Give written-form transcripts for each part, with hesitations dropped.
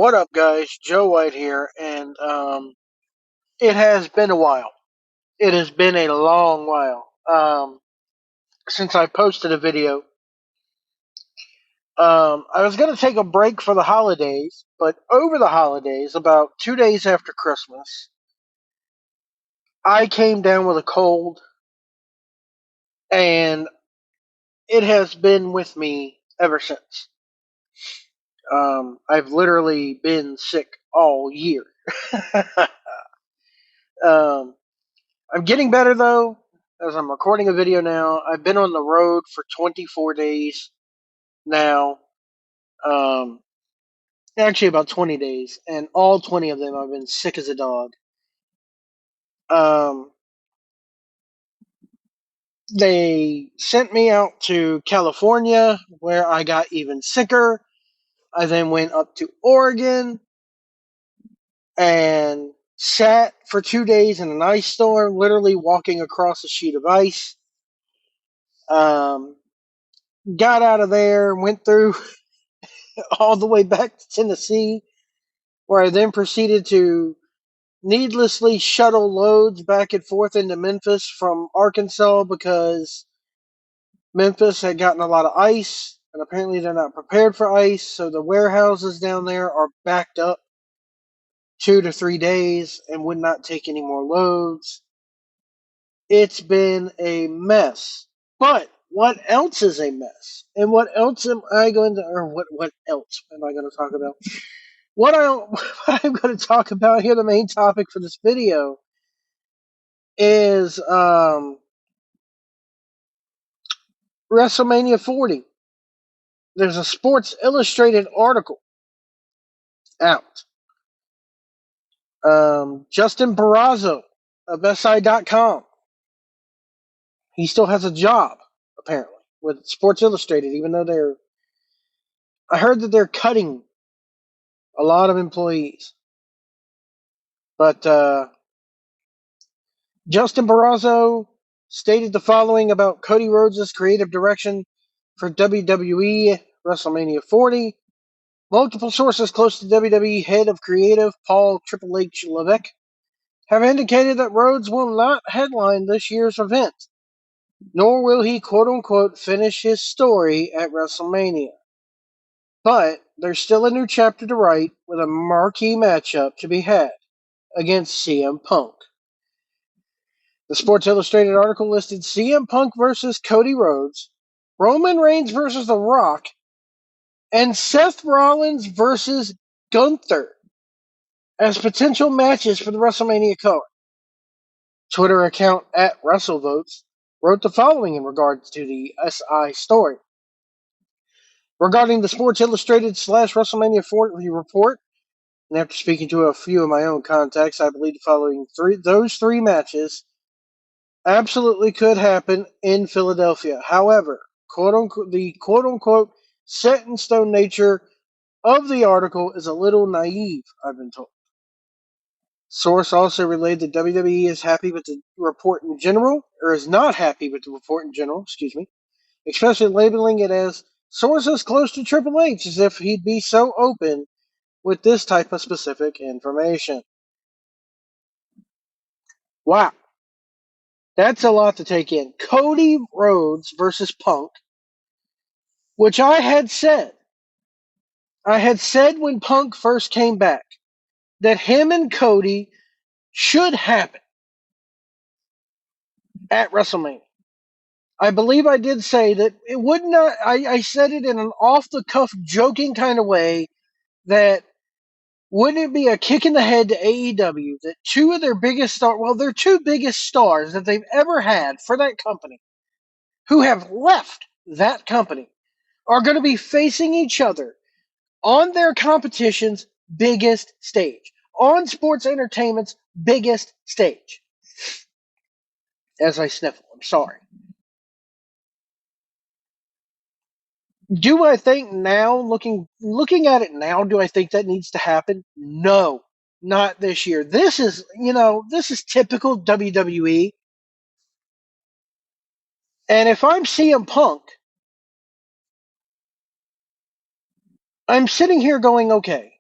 What up, guys? Joe White here, and it has been a while. It has been a long while since I posted a video. I was going to take a break for the holidays, but over the holidays, about 2 days after Christmas, I came down with a cold, and it has been with me ever since. I've literally been sick all year. um, I'm getting better though, as I'm recording a video now. I've been on the road for 24 days now. Um, Actually, about 20 days, and all 20 of them I've been sick as a dog. Um, they sent me out to California, where I got even sicker. I then went up to Oregon and sat for 2 days in an ice storm, literally walking across a sheet of ice. Um, got out of there, went through all the way back to Tennessee, where I then proceeded to needlessly shuttle loads back and forth into Memphis from Arkansas because Memphis had gotten a lot of ice, and apparently they're not prepared for ice, so the warehouses down there are backed up 2 to 3 days and would not take any more loads. It's been a mess. But what else is a mess? And what else am I going to, or what else am I going to talk about? What I'm going to talk about here, the main topic for this video, is WrestleMania 40. There's a Sports Illustrated article out. Justin Barrazo of SI.com. He still has a job, apparently, with Sports Illustrated, even though I heard that they're cutting a lot of employees. But Justin Barrazo stated the following about Cody Rhodes' creative direction for WWE WrestleMania 40. Multiple sources close to WWE head of creative Paul Triple H Levesque have indicated that Rhodes will not headline this year's event, nor will he quote-unquote finish his story at WrestleMania. But there's still a new chapter to write with a marquee matchup to be had against CM Punk. The Sports Illustrated article listed CM Punk versus Cody Rhodes, Roman Reigns versus The Rock, and Seth Rollins versus Gunther as potential matches for the WrestleMania card. Twitter account at WrestleVotes wrote the following in regards to the SI story. Regarding the Sports Illustrated / WrestleMania 40 report, and after speaking to a few of my own contacts, I believe the following those three matches absolutely could happen in Philadelphia. However, the quote-unquote set in stone nature of the article is a little naive, I've been told. Source also relayed that WWE is happy with the report in general, or is not happy with the report in general, especially labeling it as sources close to Triple H, as if he'd be so open with this type of specific information. Wow. That's a lot to take in. Cody Rhodes versus Punk, which I had said when Punk first came back, that him and Cody should happen at WrestleMania. I believe I did say that it would not, I said it in an off the cuff joking kind of way that wouldn't it be a kick in the head to AEW that two of their biggest stars, well, their two biggest stars that they've ever had for that company, who have left that company, are going to be facing each other on their competition's biggest stage, on sports entertainment's biggest stage. As I sniffle, I'm sorry. Do I think now, looking at it now, do I think that needs to happen? No, not this year. This is typical WWE. And if I'm CM Punk, I'm sitting here going, okay,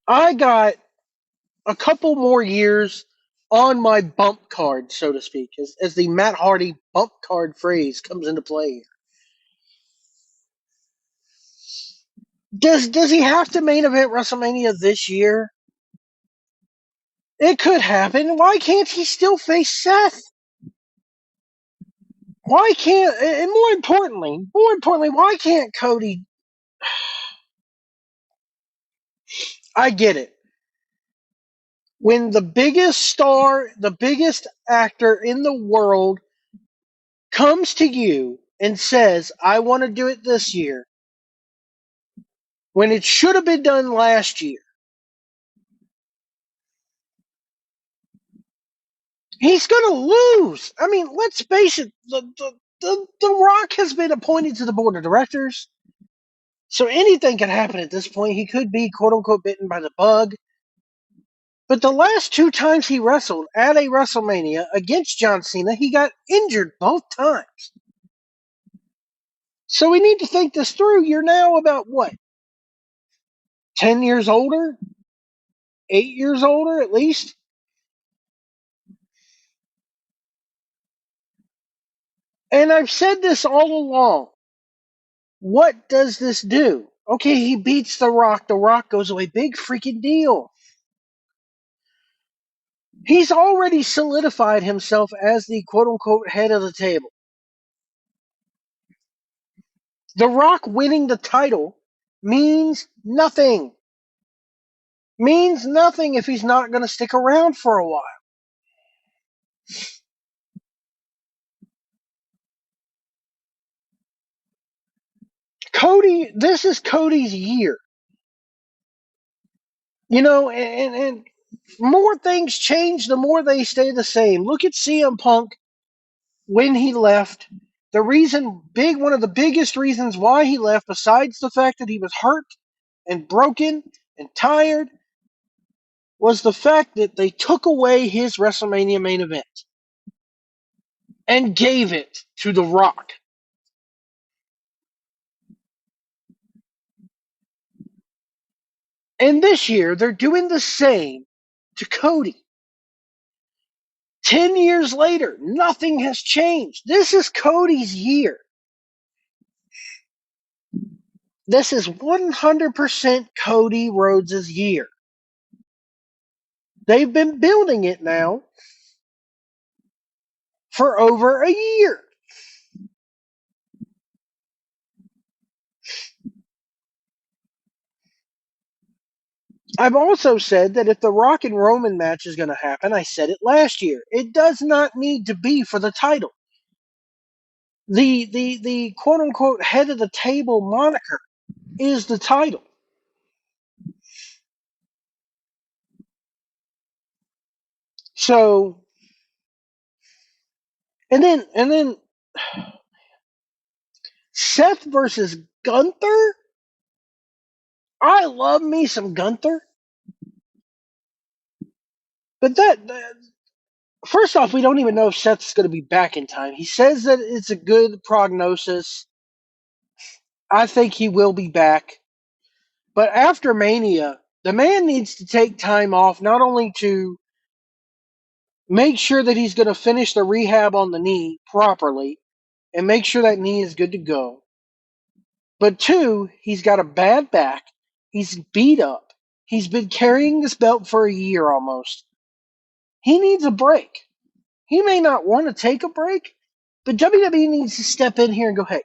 I got a couple more years on my bump card, so to speak, as the Matt Hardy bump card phrase comes into play. Does he have to main event WrestleMania this year? It could happen. Why can't he still face Seth? Why can't, and more importantly, why can't Cody? I get it. When the biggest star, the biggest actor in the world comes to you and says, I want to do it this year, when it should have been done last year, he's going to lose. I mean, let's face it, the Rock has been appointed to the board of directors, so anything can happen at this point. He could be, quote unquote, bitten by the bug. But the last two times he wrestled at a WrestleMania against John Cena, he got injured both times. So we need to think this through. You're now about what? 10 years older? 8 years older at least? And I've said this all along. What does this do? Okay, he beats The Rock. The Rock goes away. Big freaking deal. He's already solidified himself as the quote unquote head of the table. The Rock winning the title means nothing. Means nothing if he's not going to stick around for a while. Cody, this is Cody's year. You know, and more things change, the more they stay the same. Look at CM Punk when he left. One of the biggest reasons why he left, besides the fact that he was hurt and broken and tired, was the fact that they took away his WrestleMania main event and gave it to The Rock. And this year, they're doing the same to Cody. 10 years later, nothing has changed. This is Cody's year. This is 100% Cody Rhodes' year. They've been building it now for over a year. I've also said that if the Rock and Roman match is going to happen, I said it last year, it does not need to be for the title. The quote unquote head of the table moniker is the title. So, and then Seth versus Gunther. I love me some Gunther, but that first off, we don't even know if Seth's going to be back in time. He says that it's a good prognosis. I think he will be back. But after Mania, the man needs to take time off, not only to make sure that he's going to finish the rehab on the knee properly and make sure that knee is good to go, but two, he's got a bad back. He's beat up. He's been carrying this belt for a year almost. He needs a break. He may not want to take a break, but WWE needs to step in here and go, hey,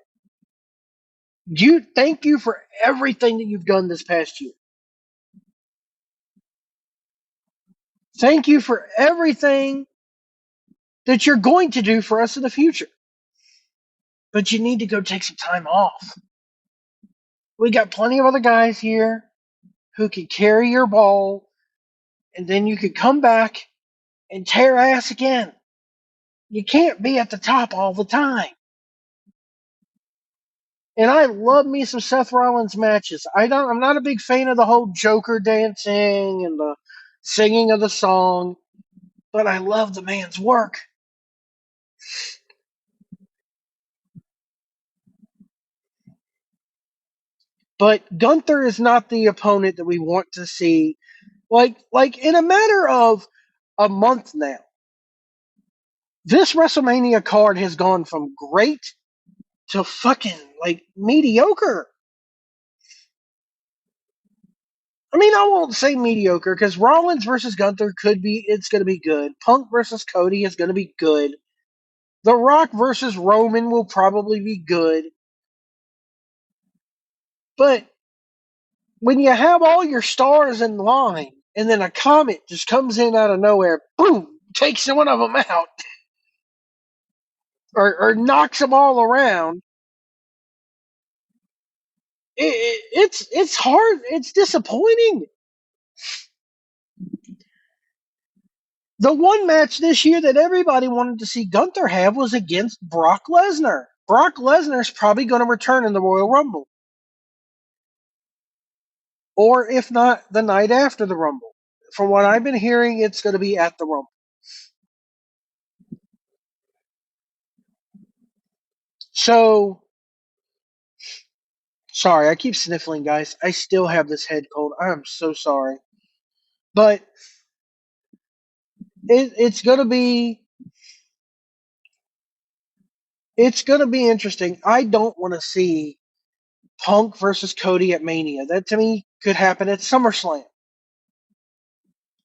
thank you for everything that you've done this past year. Thank you for everything that you're going to do for us in the future. But you need to go take some time off. We got plenty of other guys here who could carry your ball, and then you could come back and tear ass again. You can't be at the top all the time. And I love me some Seth Rollins matches. I'm not a big fan of the whole Joker dancing and the singing of the song, but I love the man's work. But Gunther is not the opponent that we want to see Like in a matter of a month now, this WrestleMania card has gone from great to fucking like mediocre. I mean, I won't say mediocre because Rollins versus Gunther it's going to be good. Punk versus Cody is going to be good. The Rock versus Roman will probably be good. But when you have all your stars in line and then a comet just comes in out of nowhere, boom, takes one of them out or knocks them all around, it's hard. It's disappointing. The one match this year that everybody wanted to see Gunther have was against Brock Lesnar. Brock Lesnar's probably going to return in the Royal Rumble. Or if not, the night after the Rumble. From what I've been hearing, it's going to be at the Rumble. So, sorry, I keep sniffling, guys. I still have this head cold. I'm so sorry. But it's going to be interesting. I don't want to see Punk versus Cody at Mania. That to me could happen at SummerSlam.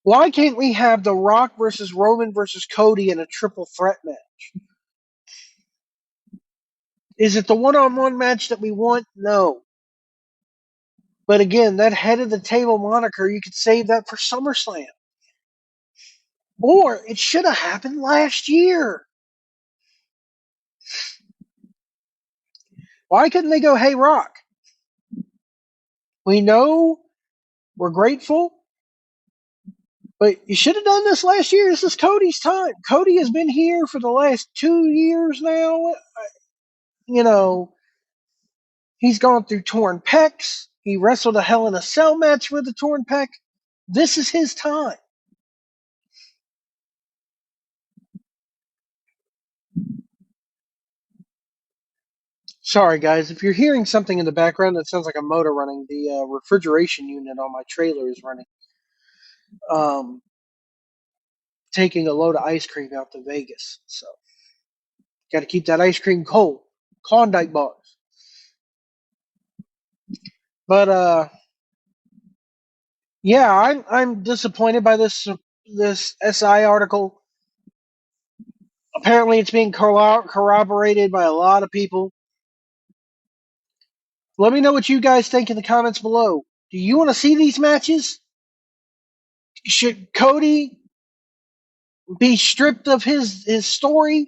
Why can't we have The Rock versus Roman versus Cody in a triple threat match? Is it the one-on-one match that we want? No. But again, that head of the table moniker, you could save that for SummerSlam. Or it should have happened last year. Why couldn't they go, hey, Rock, we know we're grateful, but you should have done this last year. This is Cody's time. Cody has been here for the last 2 years now. You know, he's gone through torn pecs. He wrestled a Hell in a Cell match with a torn pec. This is his time. Sorry, guys. If you're hearing something in the background that sounds like a motor running, the refrigeration unit on my trailer is running. Taking a load of ice cream out to Vegas. So, got to keep that ice cream cold. Klondike bars. But yeah, I'm disappointed by this SI article. Apparently, it's being corroborated by a lot of people. Let me know what you guys think in the comments below. Do you want to see these matches? Should Cody be stripped of his story?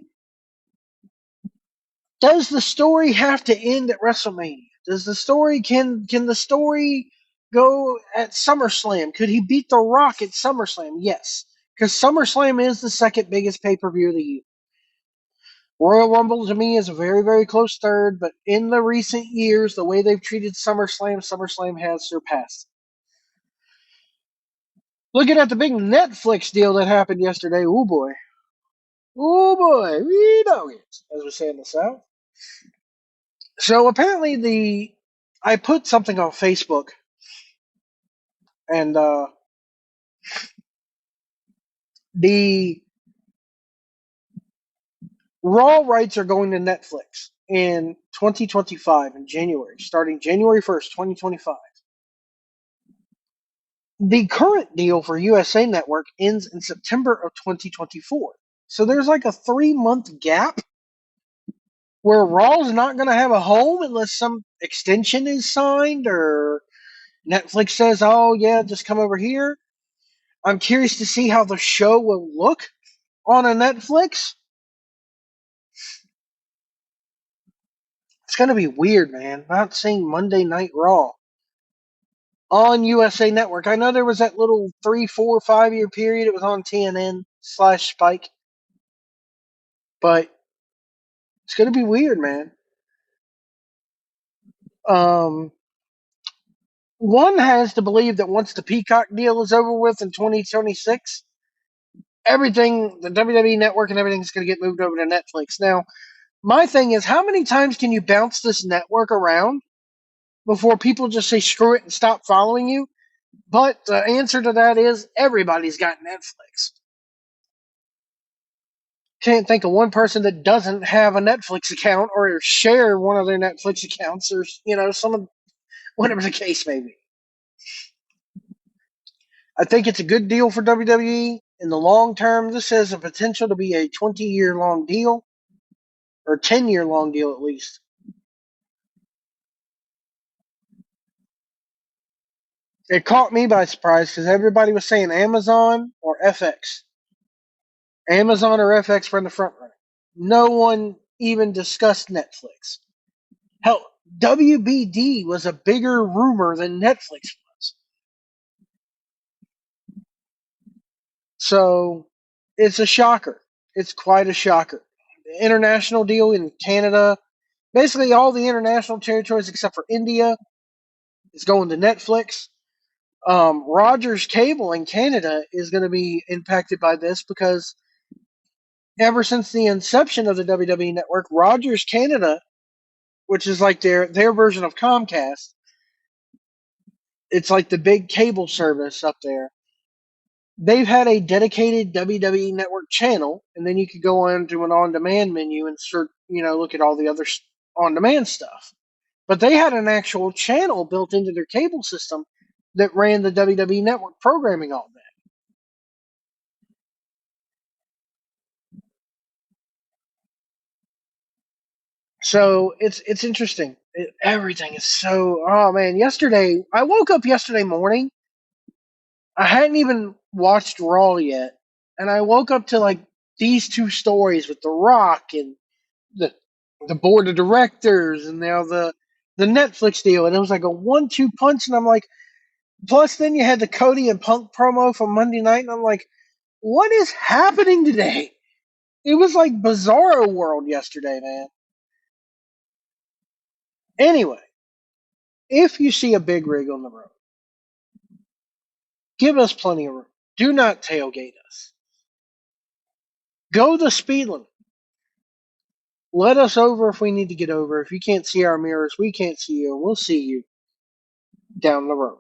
Does the story have to end at WrestleMania? Does the story can the story go at SummerSlam? Could he beat The Rock at SummerSlam? Yes, because SummerSlam is the second biggest pay-per-view of the year. Royal Rumble to me is a very, very close third, but in the recent years, the way they've treated SummerSlam has surpassed. Looking at the big Netflix deal that happened yesterday, oh boy. Oh boy, we know it, as we say in the South. So apparently I put something on Facebook, and the Raw rights are going to Netflix in 2025 in January, starting January 1st, 2025. The current deal for USA Network ends in September of 2024. So there's like a 3-month gap where Raw's not going to have a home unless some extension is signed or Netflix says, oh, yeah, just come over here. I'm curious to see how the show will look on a Netflix. It's going to be weird, man, not seeing Monday Night Raw on USA Network. I know there was that little 3, 4, 5 year period it was on TNN/Spike, but it's going to be weird, man. One has to believe that once the Peacock deal is over with in 2026, everything, the WWE Network and everything is going to get moved over to Netflix. Now, my thing is, how many times can you bounce this network around before people just say screw it and stop following you? But the answer to that is everybody's got Netflix. Can't think of one person that doesn't have a Netflix account or share one of their Netflix accounts or, some of whatever the case may be. I think it's a good deal for WWE. In the long term, this has the potential to be a 20-year long deal, or 10-year long deal at least. It caught me by surprise because everybody was saying Amazon or FX. Amazon or FX were in the front runner. No one even discussed Netflix. Hell, WBD was a bigger rumor than Netflix was. So it's a shocker. It's quite a shocker. The international deal in Canada, basically all the international territories except for India, is going to Netflix. Rogers Cable in Canada is going to be impacted by this because ever since the inception of the WWE network, Rogers Canada, which is like their version of Comcast, it's like the big cable service up there. They've had a dedicated WWE network channel, and then you could go into an on-demand menu and look at all the other on-demand stuff. But they had an actual channel built into their cable system that ran the WWE network programming all day. So it's interesting. Everything is so, oh man. Yesterday, I woke up yesterday morning. I hadn't even watched Raw yet, and I woke up to like these two stories with The Rock and the the board of directors, and now the Netflix deal, and it was like a 1-2 punch, and I'm like, plus then you had the Cody and Punk promo from Monday night, and I'm like, what is happening today? It was like Bizarro World yesterday, man. Anyway, if you see a big rig on the road, give us plenty of room. Do not tailgate us. Go the speed limit. Let us over if we need to get over. If you can't see our mirrors, we can't see you. We'll see you down the road.